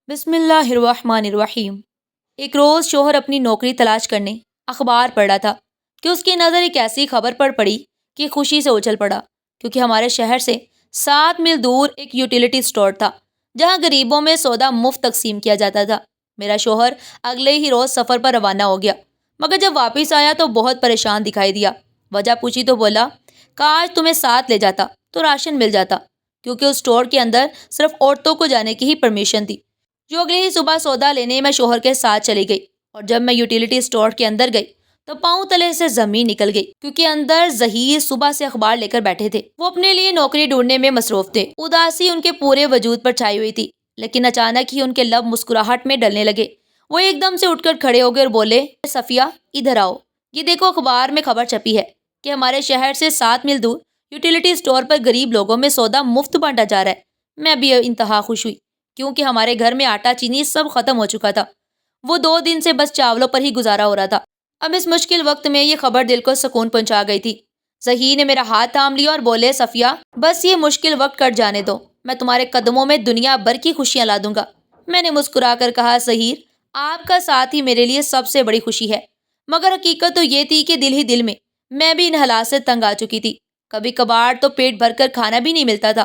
بسم اللہ الرحمن الرحیم۔ ایک روز شوہر اپنی نوکری تلاش کرنے اخبار پڑھ رہا تھا کہ اس کی نظر ایک ایسی خبر پر پڑی کہ خوشی سے اچھل پڑا، کیونکہ ہمارے شہر سے 7 میل دور ایک یوٹیلیٹی اسٹور تھا جہاں غریبوں میں سودا مفت تقسیم کیا جاتا تھا۔ میرا شوہر اگلے ہی روز سفر پر روانہ ہو گیا، مگر جب واپس آیا تو بہت پریشان دکھائی دیا۔ وجہ پوچھی تو بولا، کاش تمہیں ساتھ لے جاتا تو راشن مل جاتا، کیونکہ اس اسٹور کے اندر صرف عورتوں کو جانے کی ہی پرمیشن تھی۔ جو اگلی ہی صبح سودا لینے میں شوہر کے ساتھ چلی گئی، اور جب میں یوٹیلیٹی اسٹور کے اندر گئی تو پاؤں تلے سے زمین نکل گئی، کیونکہ اندر ظہیر صبح سے اخبار لے کر بیٹھے تھے۔ وہ اپنے لیے نوکری ڈھونڈنے میں مصروف تھے۔ اداسی ان کے پورے وجود پر چھائی ہوئی تھی، لیکن اچانک ہی ان کے لب مسکراہٹ میں ڈلنے لگے۔ وہ ایک دم سے اٹھ کر کھڑے ہو گئے اور بولے، صفیہ ادھر آؤ، یہ دیکھو اخبار میں خبر چھپی ہے کہ ہمارے شہر سے 7 میل دور یوٹیلیٹی اسٹور پر غریب لوگوں میں سودا مفت بانٹا جا رہا ہے۔ میں بھی انتہا خوش ہوئی، کیونکہ ہمارے گھر میں آٹا چینی سب ختم ہو چکا تھا۔ وہ 2 دن سے بس چاولوں پر ہی گزارا ہو رہا تھا۔ اب اس مشکل وقت میں یہ خبر دل کو سکون پہنچا گئی تھی۔ ظہیر نے میرا ہاتھ تھام لیا اور بولے، صفیہ بس یہ مشکل وقت کٹ جانے دو، میں تمہارے قدموں میں دنیا بھر کی خوشیاں لا دوں گا۔ میں نے مسکرا کر کہا، ظہیر آپ کا ساتھ ہی میرے لیے سب سے بڑی خوشی ہے، مگر حقیقت تو یہ تھی کہ دل ہی دل میں میں بھی ان حالات سے تنگ آ چکی تھی۔ کبھی کبھار تو پیٹ بھر کر کھانا بھی نہیں ملتا تھا۔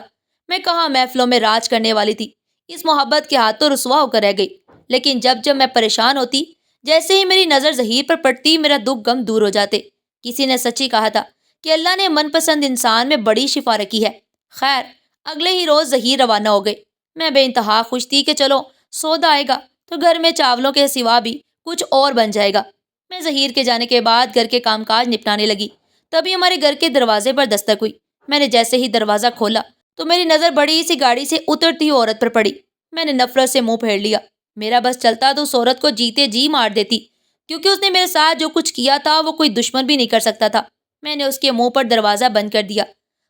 میں کہاں محفلوں میں راج کرنے والی تھی، اس محبت کے ہاتھ تو رسوا ہو کر رہ گئی۔ لیکن جب میں پریشان ہوتی، جیسے ہی میری نظر ظہیر پر پڑتی، میرا دکھ غم دور ہو جاتے۔ کسی نے سچی کہا تھا کہ اللہ نے من پسند انسان میں بڑی شفا رکھی ہے۔ خیر، اگلے ہی روز ظہیر روانہ ہو گئے۔ میں بے انتہا خوش تھی کہ چلو سودا آئے گا تو گھر میں چاولوں کے سوا بھی کچھ اور بن جائے گا۔ میں ظہیر کے جانے کے بعد گھر کے کام کاج نپٹانے لگی، تبھی ہمارے گھر کے دروازے پر دستک ہوئی۔ میں نے جیسے ہی دروازہ کھولا تو میری نظر بڑی سی گاڑی سے اترتی ہوئی عورت پر پڑی۔ میں نے نفرت سے منہ پھیر لیا۔ میرا بس چلتا تو اس عورت کو جیتے جی مار دیتی، کیونکہ اس نے میرے ساتھ جو کچھ کیا تھا وہ کوئی دشمن بھی نہیں کر سکتا تھا۔ میں نے اس کے منہ پر دروازہ بند کر دیا۔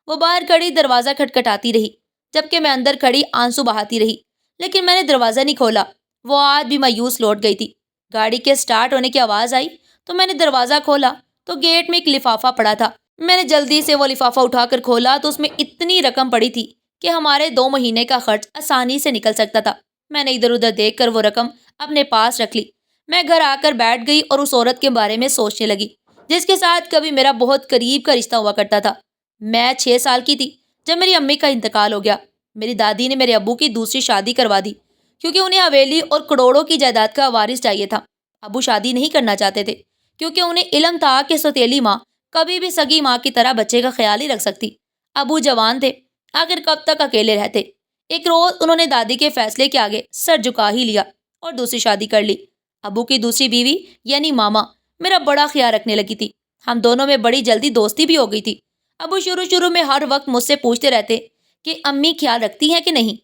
وہ باہر کھڑی دروازہ کھٹکھٹاتی رہی، جبکہ میں اندر کھڑی آنسو بہاتی رہی، لیکن میں نے دروازہ نہیں کھولا۔ وہ آج بھی مایوس لوٹ گئی تھی۔ گاڑی کے سٹارٹ ہونے کی آواز آئی تو میں نے دروازہ کھولا تو گیٹ میں ایک لفافہ پڑا تھا۔ میں نے جلدی سے وہ لفافہ اٹھا کر کھولا تو اس میں اتنی رقم پڑی تھی کہ ہمارے 2 مہینے کا خرچ آسانی سے نکل سکتا تھا۔ میں نے ادھر ادھر دیکھ کر وہ رقم اپنے پاس رکھ لی۔ میں گھر آ کر بیٹھ گئی اور اس عورت کے بارے میں سوچنے لگی جس کے ساتھ کبھی میرا بہت قریب کا رشتہ ہوا کرتا تھا۔ میں 6 سال کی تھی جب میری امی کا انتقال ہو گیا۔ میری دادی نے میرے ابو کی دوسری شادی کروا دی، کیونکہ انہیں حویلی اور کروڑوں کی جائیداد کا وارث چاہیے تھا۔ ابو شادی نہیں کرنا چاہتے تھے، کیونکہ انہیں علم تھا کہ سوتیلی ماں کبھی بھی سگی ماں کی طرح بچے کا خیال ہی رکھ سکتی۔ ابو جوان تھے، آخر کب تک اکیلے رہتے۔ ایک روز انہوں نے دادی کے فیصلے کے آگے سر جھکا ہی لیا اور دوسری شادی کر لی۔ ابو کی دوسری بیوی یعنی ماما میرا بڑا خیال رکھنے لگی تھی۔ ہم دونوں میں بڑی جلدی دوستی بھی ہو گئی تھی۔ ابو شروع میں ہر وقت مجھ سے پوچھتے رہتے کہ امی خیال رکھتی ہیں کہ نہیں۔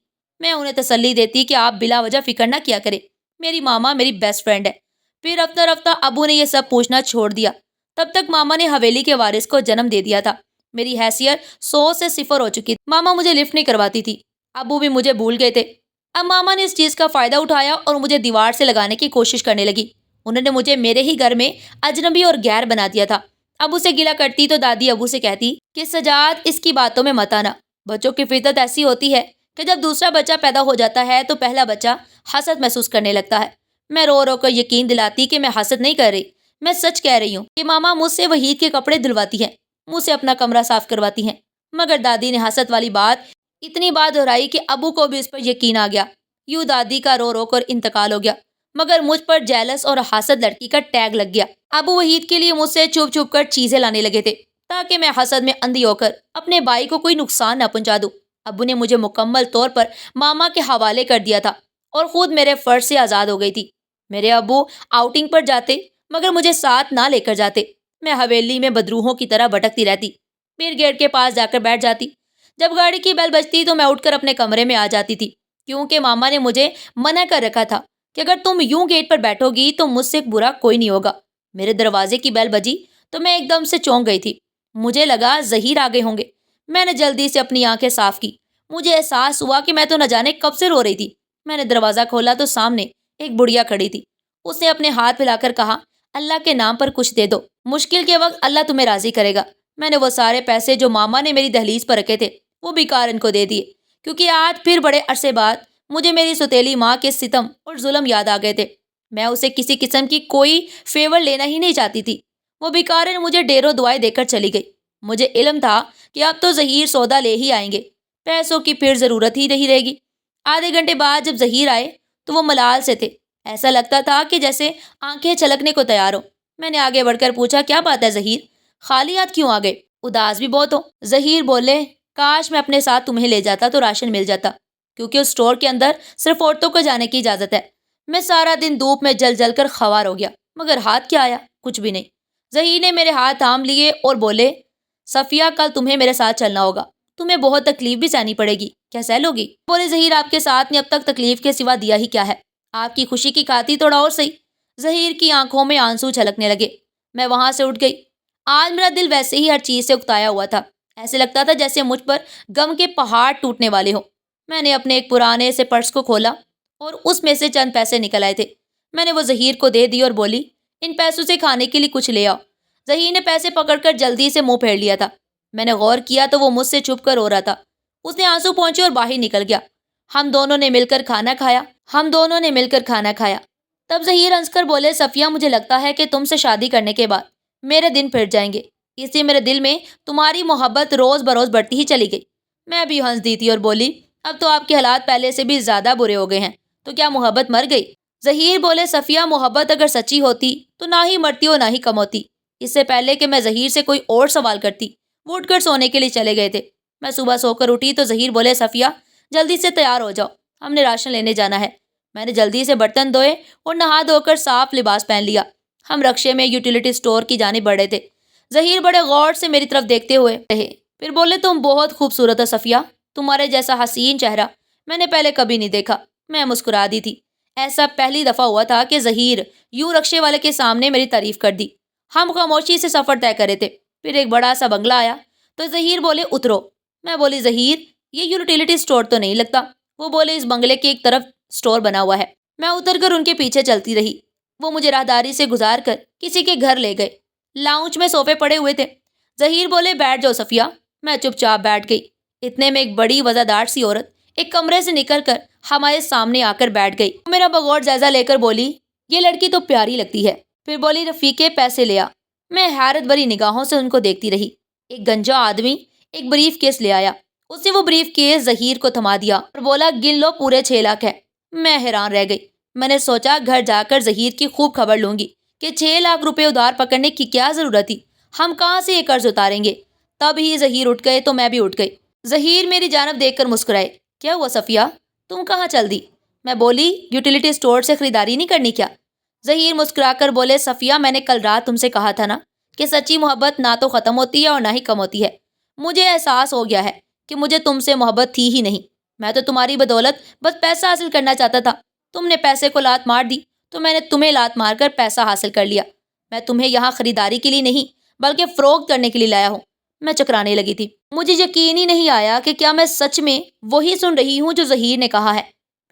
میں انہیں تسلی دیتی کہ آپ بلا وجہ فکر نہ کیا کریں، میری ماما میری بیسٹ فرینڈ ہے۔ پھر رفتہ رفتہ ابو نے یہ سب پوچھنا چھوڑ دیا۔ تب تک ماما نے حویلی کے وارث کو جنم دے دیا تھا۔ میری حیثیت 100 سے 0 ہو چکی تھی۔ ماما مجھے لفٹ نہیں کرواتی تھی، ابو بھی مجھے بھول گئے تھے۔ اب ماما نے اس چیز کا فائدہ اٹھایا اور مجھے دیوار سے لگانے کی کوشش کرنے لگی۔ انہوں نے مجھے میرے ہی گھر میں اجنبی اور غیر بنا دیا تھا۔ ابو سے گلہ کرتی تو دادی ابو سے کہتی کہ سجاد اس کی باتوں میں مت آنا۔ بچوں کی فطرت ایسی ہوتی ہے کہ جب دوسرا بچہ پیدا ہو جاتا ہے تو پہلا بچہ حسد محسوس کرنے لگتا ہے۔ میں رو رو کر یقین دلاتی کہ میں حسد نہیں کر رہی، میں سچ کہہ رہی ہوں کہ ماما مجھ سے وحید کے کپڑے دھلواتی ہیں، مجھ سے اپنا کمرہ صاف کرواتی ہیں۔ مگر دادی نے حسد والی بات اتنی بار دہرائی کہ ابو کو بھی اس پر یقین آ گیا۔ یوں دادی کا رو رو کر انتقال ہو گیا، مگر مجھ پر جیلس اور حسد لڑکی کا ٹیگ لگ گیا۔ ابو وحید کے لیے مجھ سے چھپ چھپ کر چیزیں لانے لگے تھے تاکہ میں حسد میں اندھی ہو کر اپنے بھائی کو کوئی نقصان نہ پہنچا دوں۔ ابو نے مجھے مکمل طور پر ماما کے حوالے کر دیا تھا اور خود میرے فرض سے آزاد ہو گئی تھی۔ میرے ابو آؤٹنگ پر جاتے مگر مجھے ساتھ نہ لے کر جاتے۔ میں حویلی میں بدروحوں کی طرح بھٹکتی رہتی، پھر گیٹ کے پاس جا کر بیٹھ جاتی۔ جب گاڑی کی بیل بجتی تو میں اٹھ کر اپنے کمرے میں آ جاتی تھی، کیونکہ ماما نے مجھے منع کر رکھا تھا کہ اگر تم یوں گیٹ پر بیٹھو گی تو مجھ سے برا کوئی نہیں ہوگا۔ میرے دروازے کی بیل بجی تو میں ایک دم سے چونک گئی تھی۔ مجھے لگا ظہیر آگے ہوں گے۔ میں نے جلدی سے اپنی آنکھیں صاف کی۔ مجھے احساس ہوا کہ میں تو نہ جانے کب سے رو رہی تھی۔ میں نے دروازہ کھولا تو سامنے ایک بڑھیا کھڑی تھی۔ اس نے اپنے ہاتھ پھیلا کر کہا، اللہ کے نام پر کچھ دے دو، مشکل کے وقت اللہ تمہیں راضی کرے گا۔ میں نے وہ سارے پیسے جو ماما نے میری دہلیز پر رکھے تھے وہ بیکار ان کو دے دیے، کیونکہ آج پھر بڑے عرصے بعد مجھے میری سوتیلی ماں کے ستم اور ظلم یاد آ گئے تھے۔ میں اسے کسی قسم کی کوئی فیور لینا ہی نہیں چاہتی تھی۔ وہ بیکارن مجھے ڈیروں دعائیں دے کر چلی گئی۔ مجھے علم تھا کہ اب تو ظہیر سودا لے ہی آئیں گے، پیسوں کی پھر ضرورت ہی نہیں رہے گی۔ آدھے گھنٹے بعد جب ظہیر آئے تو وہ ملال سے تھے، ایسا لگتا تھا کہ جیسے آنکھیں چھلکنے کو تیار ہو۔ میں نے آگے بڑھ کر پوچھا، کیا بات ہے ظہیر، خالی ہاتھ کیوں آ گئے؟ اداس بھی بہت ہو۔ ظہیر بولے، کاش میں اپنے ساتھ تمہیں لے جاتا تو راشن مل جاتا، کیونکہ اس اسٹور کے اندر صرف عورتوں کو جانے کی اجازت ہے۔ میں سارا دن دھوپ میں جل جل کر خوار ہو گیا، مگر ہاتھ کیا آیا؟ کچھ بھی نہیں۔ ظہیر نے میرے ہاتھ تھام لیے اور بولے، صفیہ کل تمہیں میرے ساتھ چلنا ہوگا، تمہیں بہت تکلیف بھی سہنی پڑے گی، کیا سہ لو گی؟ بولے، ظہیر آپ کے ساتھ نے اب تک تکلیف کے سوا دیا ہی کیا ہے؟ آپ کی خوشی کی کھاتی تھوڑا اور صحیح۔ ظہیر کی آنکھوں میں آنسو چھلکنے لگے۔ میں وہاں سے اٹھ گئی۔ آج میرا دل ویسے ہی ہر چیز سے اکتایا ہوا تھا، ایسے لگتا تھا جیسے مجھ پر غم کے پہاڑ ٹوٹنے والے ہوں۔ میں نے اپنے ایک پرانے سے پرس کو کھولا اور اس میں سے چند پیسے نکل آئے تھے۔ میں نے وہ ظہیر کو دے دی اور بولی، ان پیسوں سے کھانے کے لیے کچھ لے آؤ۔ ظہیر نے پیسے پکڑ کر جلدی سے منہ پھیر لیا تھا۔ میں نے غور کیا تو وہ مجھ سے چھپ کر رو رہا تھا۔ اس نے آنسو پہنچے اور باہر نکل گیا۔ ہم دونوں نے مل کر کھانا کھایا۔ تب ظہیر ہنس کر بولے، صفیہ مجھے لگتا ہے کہ تم سے شادی کرنے کے بعد میرے دن پھر جائیں گے، اس لیے میرے دل میں تمہاری محبت روز بروز بڑھتی ہی چلی گئی۔ میں بھی ہنس دی تھی اور بولی، اب تو آپ کے حالات پہلے سے بھی زیادہ برے ہو گئے ہیں، تو کیا محبت مر گئی؟ ظہیر بولے، صفیہ محبت اگر سچی ہوتی تو نہ ہی مرتی اور نہ ہی کم ہوتی۔ اس سے پہلے کہ میں ظہیر سے کوئی اور سوال کرتی، وہ اٹھ کر سونے کے لیے چلے گئے تھے۔ میں صبح سو کر اٹھی تو ظہیر بولے، صفیہ جلدی سے تیار ہو جاؤ، ہم نے راشن لینے جانا ہے۔ میں نے جلدی سے برتن دھوئے اور نہا دھو کر صاف لباس پہن لیا۔ ہم رکشے میں یوٹیلیٹی اسٹور کی جانب بڑھ رہے تھے۔ ظہیر بڑے غور سے میری طرف دیکھتے ہوئے رہے، پھر بولے، تم بہت خوبصورت ہو صفیہ، تمہارے جیسا حسین چہرہ میں نے پہلے کبھی نہیں دیکھا۔ میں مسکرا دی تھی، ایسا پہلی دفعہ ہوا تھا کہ ظہیر یوں رکشے والے کے سامنے میری تعریف کر دی۔ ہم خاموشی سے سفر طے کرے تھے۔ پھر ایک بڑا سا بنگلہ آیا تو ظہیر بولے، اترو۔ میں بولی، ظہیر یہ یوٹیلیٹی اسٹور تو نہیں لگتا؟ وہ بولے، اس بنگلے کی ایک طرف اسٹور بنا ہوا ہے۔ میں اتر کر ان کے پیچھے چلتی رہی۔ وہ مجھے راہداری سے گزار کر کسی کے گھر لے گئے۔ لاؤنج میں صوفے پڑے ہوئے تھے۔ ظہیر بولے، بیٹھ جاؤ صفیہ۔ میں چپ چاپ بیٹھ گئی۔ اتنے میں ایک بڑی وزادار سی عورت ایک کمرے سے نکل کر ہمارے سامنے آ کر بیٹھ گئی۔ میرا بغور جائزہ لے کر بولی، یہ لڑکی تو پیاری لگتی ہے۔ پھر بولی، رفیقے پیسے لے آ۔ میں حیرت بھری نگاہوں سے ان کو دیکھتی رہی۔ ایک گنجا آدمی ایک بریف کیس لے آیا۔ اس نے وہ بریف کیس ظہیر کو تھما دیا اور بولا، گن لو، پورے 6 لاکھ ہے۔ میں حیران رہ گئی۔ میں نے سوچا گھر جا کر ظہیر کی خوب خبر لوں گی کہ 6 لاکھ روپے ادھار پکڑنے کی کیا ضرورت تھی، ہم کہاں سے یہ قرض اتاریں گے؟ تب ہی ظہیر اٹھ گئے تو میں بھی اٹھ گئی۔ ظہیر میری جانب دیکھ کر مسکرائے، کیا ہوا صفیہ، تم کہاں چل دی؟ میں بولی، یوٹیلیٹی اسٹور سے خریداری نہیں کرنی کیا؟ ظہیر مسکرا کر بولے، صفیہ میں نے کل رات تم سے کہا تھا نا کہ سچی محبت نہ تو ختم ہوتی ہے اور نہ ہی کم ہوتی ہے۔ مجھے احساس ہو گیا ہے کہ مجھے تم سے محبت تھی ہی نہیں۔ میں تو تمہاری بدولت بس پیسہ حاصل کرنا چاہتا تھا۔ تم نے پیسے کو لات مار دی تو میں نے تمہیں لات مار کر پیسہ حاصل کر لیا۔ میں تمہیں یہاں خریداری کے لیے نہیں بلکہ فروخت کرنے کے لیے لایا ہوں۔ میں چکرانے لگی تھی۔ مجھے یقین ہی نہیں آیا کہ کیا میں سچ میں وہی سن رہی ہوں جو ظہیر نے کہا ہے۔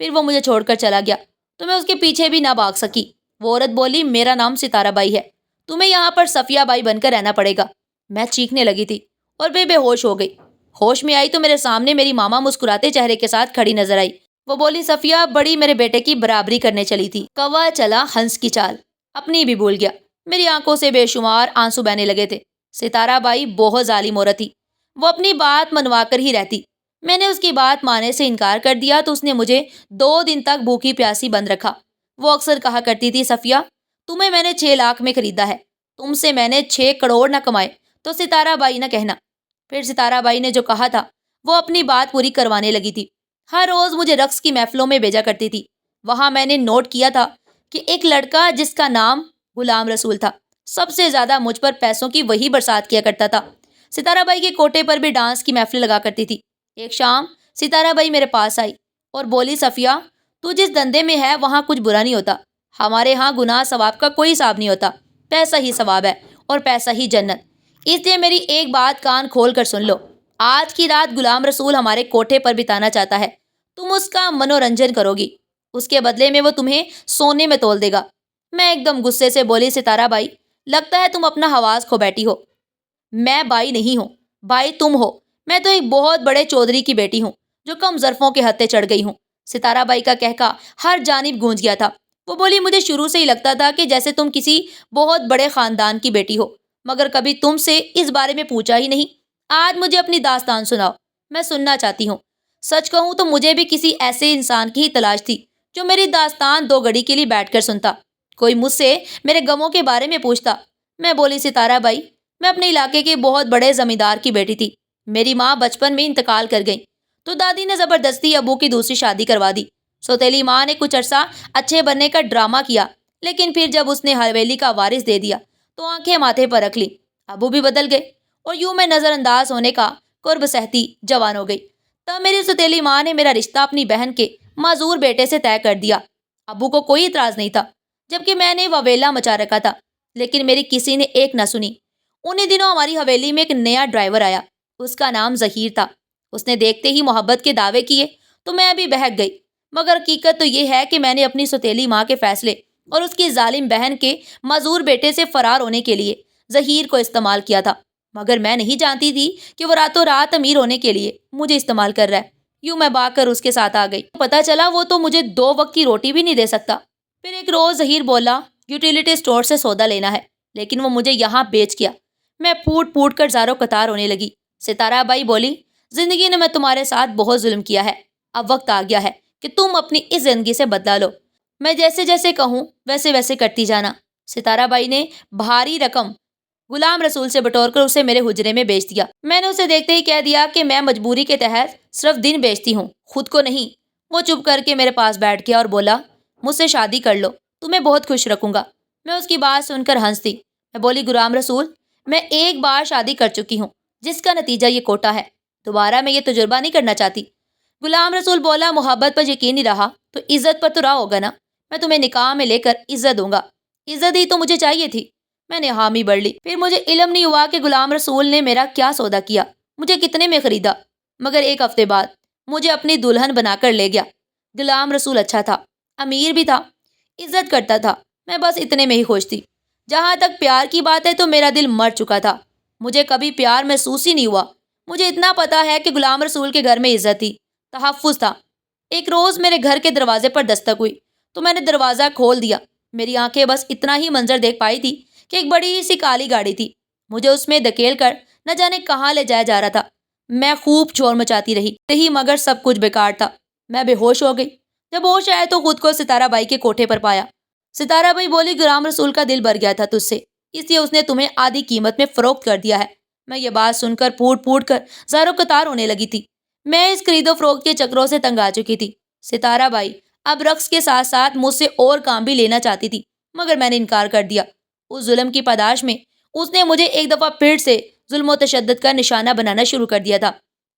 پھر وہ مجھے چھوڑ کر چلا گیا تو میں اس کے پیچھے بھی نہ بھاگ سکی۔ وہ عورت بولی، میرا نام ستارہ بائی ہے، تمہیں یہاں پر صفیہ بائی بن کر رہنا پڑے گا۔ میں چیخنے لگی تھی اور بے ہوش ہو گئی۔ ہوش میں آئی تو میرے سامنے میری ماما مسکراتے چہرے کے ساتھ کھڑی نظر آئی۔ وہ بولی، صفیہ بڑی میرے بیٹے کی برابری کرنے چلی تھی، کوا چلا ہنس کی چال، اپنی بھی بھول گیا۔ میری آنکھوں سے بے شمار آنسو بہنے لگے تھے۔ ستارہ بائی بہت ظالم عورت تھی، وہ اپنی بات منوا کر ہی رہتی۔ میں نے اس کی بات ماننے سے انکار کر دیا تو اس نے مجھے 2 دن تک بھوکی پیاسی بند رکھا۔ وہ اکثر کہا کرتی تھی، صفیہ تمہیں میں نے 6 لاکھ میں خریدا ہے، تم سے میں نے 6 کروڑ نہ کمائے تو ستارہ بائی نہ کہنا۔ پھر ستارہ بائی نے جو کہا تھا وہ اپنی بات پوری کروانے لگی تھی۔ ہر روز مجھے رقص کی محفلوں میں بھیجا کرتی تھی۔ وہاں میں نے نوٹ کیا تھا کہ ایک لڑکا جس کا نام غلام رسول تھا، سب سے زیادہ مجھ پر پیسوں کی وہی برسات کیا کرتا تھا۔ ستارہ بائی کے کوٹے پر بھی ڈانس کی محفل لگا کرتی تھی۔ ایک شام ستارہ بائی میرے پاس آئی اور بولی، صفیہ تو جس دندے میں ہے وہاں کچھ برا نہیں ہوتا، ہمارے ہاں گناہ ثواب کا کوئی حساب نہیں ہوتا، پیسہ ہی ثواب ہے اور پیسہ ہی جنت۔ اس لیے میری ایک بات کان کھول کر سن لو، آج کی رات غلام رسول ہمارے کوٹھے پر بتانا چاہتا ہے، تم اس کا منورنجن کرو گی، اس کے بدلے میں وہ تمہیں سونے میں تول دے گا۔ میں ایک دم غصے سے بولی، ستارہ بائی لگتا ہے تم اپنا حواس کھو بیٹھی ہو، میں بائی نہیں ہوں، بائی تم ہو۔ میں تو ایک بہت بڑے چودھری کی بیٹی ہوں جو کم ظرفوں کے ہتھے چڑھ گئی ہوں۔ ستارہ بائی کا کہکا ہر جانب گونج گیا تھا۔ وہ بولی مجھے شروع سے ہی لگتا تھا کہ جیسے تم کسی بہت بڑے خاندان کی بیٹی ہو، مگر کبھی تم سے اس بارے میں پوچھا ہی نہیں۔ آج مجھے اپنی داستان سناؤ، میں سننا چاہتی ہوں۔ سچ کہوں تو مجھے بھی کسی ایسے انسان کی ہی تلاش تھی جو میری داستان 2 گھڑی کے لیے بیٹھ کر سنتا، کوئی مجھ سے میرے غموں کے بارے میں پوچھتا۔ میں بولی ستارہ بائی، میں اپنے علاقے کے بہت بڑے زمیندار کی بیٹی تھی۔ میری ماں بچپن میں انتقال کر گئی تو دادی نے زبردستی ابو کی دوسری شادی کروا دی۔ سوتیلی ماں نے کچھ عرصہ اچھے بننے کا ڈرامہ کیا، لیکن پھر جب اس نے حویلی کا وارث دے دیا تو آنکھیں ماتھے پر رکھ لی۔ ابو بھی بدل گئے اور یوں میں نظر انداز ہونے کا قرب سہتی جوان ہو گئی۔ تب میری سوتیلی ماں نے میرا رشتہ اپنی بہن کے معذور بیٹے سے طے کر دیا۔ ابو کو کوئی اعتراض نہیں تھا، جبکہ میں نے واویلا مچا رکھا تھا، لیکن میری کسی نے ایک نہ سنی۔ انہی دنوں ہماری حویلی میں ایک نیا ڈرائیور آیا، اس کا نام ظہیر تھا۔ اس نے دیکھتے ہی محبت کے دعوے کیے تو میں بھی بہک گئی، مگر حقیقت تو یہ ہے کہ میں نے اپنی سوتیلی ماں کے فیصلے اور اس کی ظالم بہن کے معذور بیٹے سے فرار ہونے کے لیے ظہیر کو استعمال کیا تھا، مگر میں نہیں جانتی تھی کہ وہ راتوں رات امیر ہونے کے لیے مجھے استعمال کر رہا ہے۔ یوں میں بھاگ کر اس کے ساتھ آ گئی۔ پتہ چلا وہ تو مجھے 2 وقت کی روٹی بھی نہیں دے سکتا۔ پھر ایک روز ظہیر بولا یوٹیلیٹی اسٹور سے سودا لینا ہے، لیکن وہ مجھے یہاں بیچ گیا۔ میں پھوٹ پھوٹ کر زاروں قطار ہونے لگی۔ ستارہ بائی بولی زندگی نے میں تمہارے ساتھ بہت ظلم کیا ہے، اب وقت آ گیا ہے کہ تم اپنی اس زندگی سے بدلا لو۔ میں جیسے جیسے کہوں ویسے ویسے کرتی جانا۔ ستارہ بائی نے بھاری رقم غلام رسول سے بٹور کر اسے میرے حجرے میں بیچ دیا۔ میں نے اسے دیکھتے ہی کہہ دیا کہ میں مجبوری کے تحت صرف دن بیچتی ہوں، خود کو نہیں۔ وہ چپ کر کے میرے پاس بیٹھ گیا اور بولا مجھ سے شادی کر لو، تمہیں بہت خوش رکھوں گا۔ میں اس کی بات سن کر ہنس دی۔ میں بولی غلام رسول، میں ایک بار شادی کر چکی ہوں، جس کا نتیجہ یہ کوٹا ہے، دوبارہ میں یہ تجربہ نہیں کرنا چاہتی۔ غلام رسول بولا محبت پر یقین نہیں رہا تو عزت پر تو راہ ہوگا نا، میں تمہیں نکاح میں لے کر عزت دوں گا۔ عزت ہی تو مجھے چاہیے تھی۔ میں نے حامی بڑھ لی۔ پھر مجھے علم نہیں ہوا کہ غلام رسول نے میرا کیا سودا کیا، مجھے کتنے میں خریدا، مگر 1 ہفتے بعد مجھے اپنی دلہن بنا کر لے گیا۔ غلام رسول اچھا تھا، امیر بھی تھا، عزت کرتا تھا، میں بس اتنے میں ہی خوش تھی۔ جہاں تک پیار کی بات ہے تو میرا دل مر چکا تھا، مجھے کبھی پیار محسوس ہی نہیں ہوا۔ مجھے اتنا پتا ہے کہ غلام رسول کے گھر میں عزت تھی، تحفظ تھا۔ ایک روز میرے گھر کے دروازے پر دستک ہوئی تو میں نے دروازہ کھول دیا۔ میری آنکھیں بس اتنا ہی منظر دیکھ پائی تھی کہ ایک بڑی سی کالی گاڑی تھی، مجھے اس میں دھکیل کر نہ جانے کہاں لے جایا جا رہا تھا۔ میں خوب شور مچاتی رہی مگر سب کچھ بیکار تھا۔ میں بے ہوش ہو گئی۔ جب ہوش آیا تو خود کو ستارہ بائی کے کوٹھے پر پایا۔ ستارہ بائی بولی غلام رسول کا دل بھر گیا تھا تجھ سے، اس لیے اس نے تمہیں آدھی قیمت میں فروخت کر دیا ہے۔ میں یہ بات سن کر پھوٹ پھوٹ کر زاروں قطار ہونے لگی تھی۔ میں اس خرید و فروخت کے چکروں سے تنگ آ چکی تھی۔ ستارہ بائی اب رقص کے ساتھ ساتھ مجھ سے اور کام بھی لینا چاہتی تھی، مگر میں نے انکار کر دیا۔ اس ظلم کی پاداش میں اس نے مجھے ایک دفعہ پھر سے ظلم و تشدد کا نشانہ بنانا شروع کر دیا تھا۔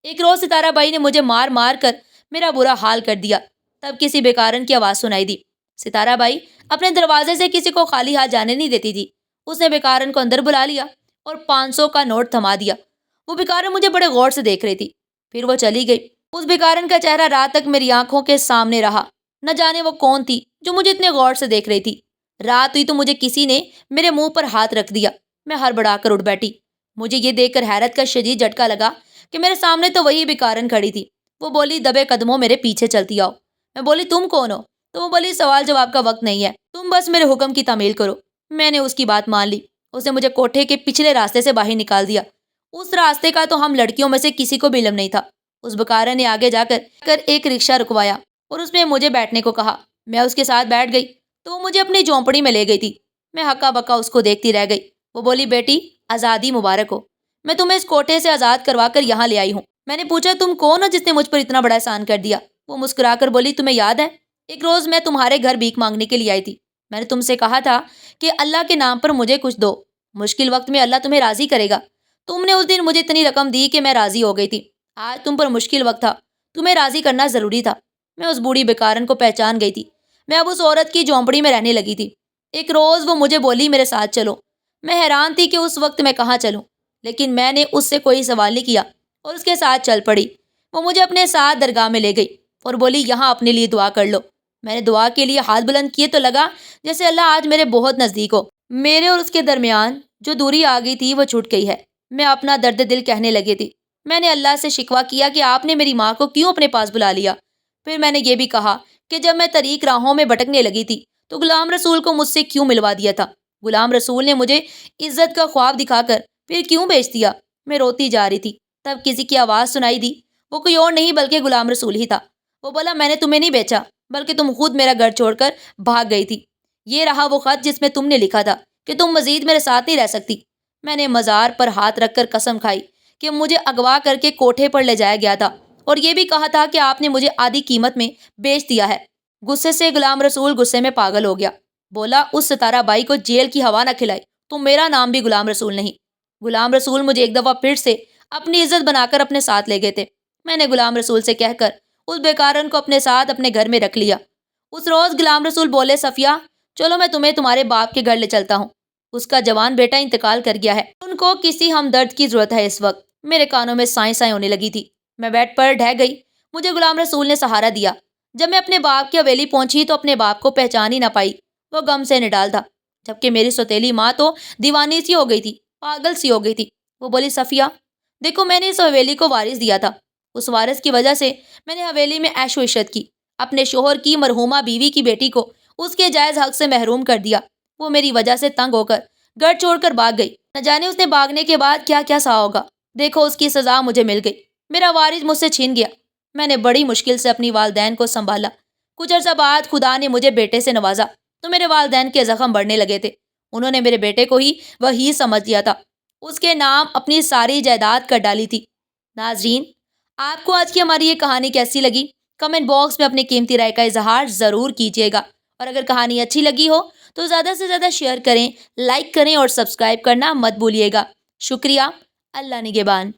ایک روز ستارہ بائی نے مجھے مار مار کر میرا برا حال کر دیا۔ تب کسی بیکارن کی آواز سنائی دی۔ ستارہ بائی اپنے دروازے سے کسی کو خالی ہاتھ جانے نہیں دیتی تھی۔ اس نے بیکارن کو اندر بلا لیا اور 500 کا نوٹ تھما دیا۔ وہ بیکارن مجھے بڑے غور سے دیکھ رہی تھی، پھر وہ چلی گئی۔ اس بیکارن کا چہرہ رات تک میری آنکھوں کے سامنے رہا۔ نہ جانے وہ کون تھی جو مجھے اتنے غور سے دیکھ رہی تھی۔ رات ہوئی تو مجھے کسی نے میرے منہ پر ہاتھ رکھ دیا۔ میں ہڑبڑا کر اٹھ بیٹھی۔ مجھے یہ دیکھ کر حیرت کا شدید جھٹکا لگا کہ میرے سامنے تو وہی بیکارن کھڑی تھی۔ وہ بولی دبے قدموں میرے پیچھے چلتی آؤ۔ میں بولی تم کون ہو؟ تو وہ بولی سوال جواب کا وقت نہیں ہے، تم بس میرے حکم کی تعمیل کرو۔ میں نے اس کی بات مان لی۔ اس نے مجھے کوٹھے کے پچھلے راستے سے باہر نکال دیا۔ اس راستے کا تو ہم لڑکیوں میں سے کسی کو بھی علم نہیں تھا۔ اس بیکارن نے آگے جا کر ایک رکشہ رکوایا اور اس میں مجھے بیٹھنے کو کہا۔ میں اس کے ساتھ بیٹھ گئی تو وہ مجھے اپنی جھونپڑی میں لے گئی تھی۔ میں ہکا بکا اس کو دیکھتی رہ گئی۔ وہ بولی بیٹی آزادی مبارک ہو، میں تمہیں اس کوٹھے سے آزاد کروا کر یہاں لے آئی ہوں۔ میں نے پوچھا تم کون ہو جس نے مجھ پر اتنا بڑا احسان کر دیا؟ وہ مسکرا کر بولی تمہیں یاد ہے ایک روز میں تمہارے گھر بھیک مانگنے کے لیے آئی تھی، میں نے تم سے کہا تھا کہ اللہ کے نام پر مجھے کچھ دو، مشکل وقت میں اللہ تمہیں راضی کرے گا۔ تم نے اس دن مجھے اتنی رقم دی کہ میں راضی ہو گئی تھی۔ آج تم پر مشکل وقت تھا، تمہیں راضی کرنا ضروری تھا۔ میں اس بوڑھی بیکارن کو پہچان گئی تھی۔ میں اب اس عورت کی جھونپڑی میں رہنے لگی تھی۔ ایک روز وہ مجھے بولی میرے ساتھ چلو۔ میں حیران تھی کہ اس وقت میں کہاں چلوں، لیکن میں نے اس سے کوئی سوال نہیں کیا اور اس کے ساتھ چل پڑی۔ وہ مجھے اپنے ساتھ درگاہ میں لے گئی اور بولی یہاں اپنے لیے دعا کر لو۔ میں نے دعا کے لیے ہاتھ بلند کیے تو لگا جیسے اللہ آج میرے بہت نزدیک ہو۔ میرے اور اس کے درمیان جو دوری آ گئی تھی وہ چھوٹ گئی ہے۔ میں اپنا درد دل کہنے لگی تھی۔ میں نے اللہ سے شکوہ کیا کہ آپ نے میری ماں کو کیوں اپنے پاس بلا لیا۔ پھر میں نے یہ بھی کہا کہ جب میں طریق راہوں میں بھٹکنے لگی تھی تو غلام رسول کو مجھ سے کیوں ملوا دیا تھا؟ غلام رسول نے مجھے عزت کا خواب دکھا کر پھر کیوں بیچ دیا؟ میں روتی جا رہی تھی، تب کسی کی آواز سنائی دی۔ وہ کوئی اور نہیں بلکہ غلام رسول ہی تھا۔ وہ بولا، میں نے تمہیں نہیں بیچا، بلکہ تم خود میرا گھر چھوڑ کر بھاگ گئی تھی۔ یہ رہا وہ خط جس میں تم نے لکھا تھا کہ تم مزید میرے ساتھ نہیں رہ سکتی۔ میں نے مزار پر ہاتھ رکھ کر قسم کھائی کہ مجھے اغوا کر کے کوٹھے پر لے جایا گیا تھا، اور یہ بھی کہا تھا کہ آپ نے مجھے آدھی قیمت میں بیچ دیا ہے۔ غصے سے غلام رسول غصے میں پاگل ہو گیا۔ بولا، اس ستارہ بائی کو جیل کی ہوا نہ کھلائی تو میرا نام بھی غلام رسول نہیں۔ غلام رسول مجھے ایک دفعہ پھر سے اپنی عزت بنا کر اپنے ساتھ لے گئے تھے۔ میں نے غلام رسول سے کہہ کر اس بیکارن کو اپنے ساتھ اپنے گھر میں رکھ لیا۔ اس روز غلام رسول بولے، صفیہ چلو میں تمہیں تمہارے باپ کے گھر لے چلتا ہوں، اس کا جوان بیٹا انتقال کر گیا ہے، ان کو کسی ہمدرد کی ضرورت ہے اس وقت۔ میرے کانوں میں سائیں سائیں ہونے لگی تھی، میں بیڈ پر ڈھہ گئی۔ مجھے غلام رسول نے سہارا دیا۔ جب میں اپنے باپ کی حویلی پہنچی تو اپنے باپ کو پہچان ہی نہ پائی، وہ غم سے نڈال تھا، جبکہ میری سوتیلی ماں تو دیوانی سی ہو گئی تھی، پاگل سی ہو گئی تھی۔ وہ بولی، صفیہ دیکھو، میں نے اس حویلی کو وارث دیا تھا، اس وارث کی وجہ سے میں نے حویلی میں عیش و عشرت کی، اپنے شوہر کی مرحومہ بیوی کی بیٹی کو اس کے جائز حق سے محروم کر دیا۔ وہ میری وجہ سے تنگ ہو کر گھر چھوڑ کر بھاگ گئی، نہ جانے اس نے بھاگنے کے بعد کیا کیا سہا ہوگا۔ دیکھو، اس کی سزا مجھے مل گئی، میرا وارث مجھ سے چھین گیا۔ میں نے بڑی مشکل سے اپنی والدین کو سنبھالا۔ کچھ عرصہ بعد خدا نے مجھے بیٹے سے نوازا تو میرے والدین کے زخم بڑھنے لگے تھے۔ انہوں نے میرے بیٹے کو ہی وہی سمجھ لیا تھا، اس کے نام اپنی ساری جائیداد کر ڈالی تھی۔ ناظرین، آپ کو آج کی ہماری یہ کہانی کیسی لگی؟ کمنٹ باکس میں اپنی قیمتی رائے کا اظہار ضرور کیجیے گا، اور اگر کہانی اچھی لگی ہو تو زیادہ سے زیادہ شیئر کریں، لائک کریں اور سبسکرائب کرنا مت بھولیے گا۔ شکریہ۔ اللہ نگہبان۔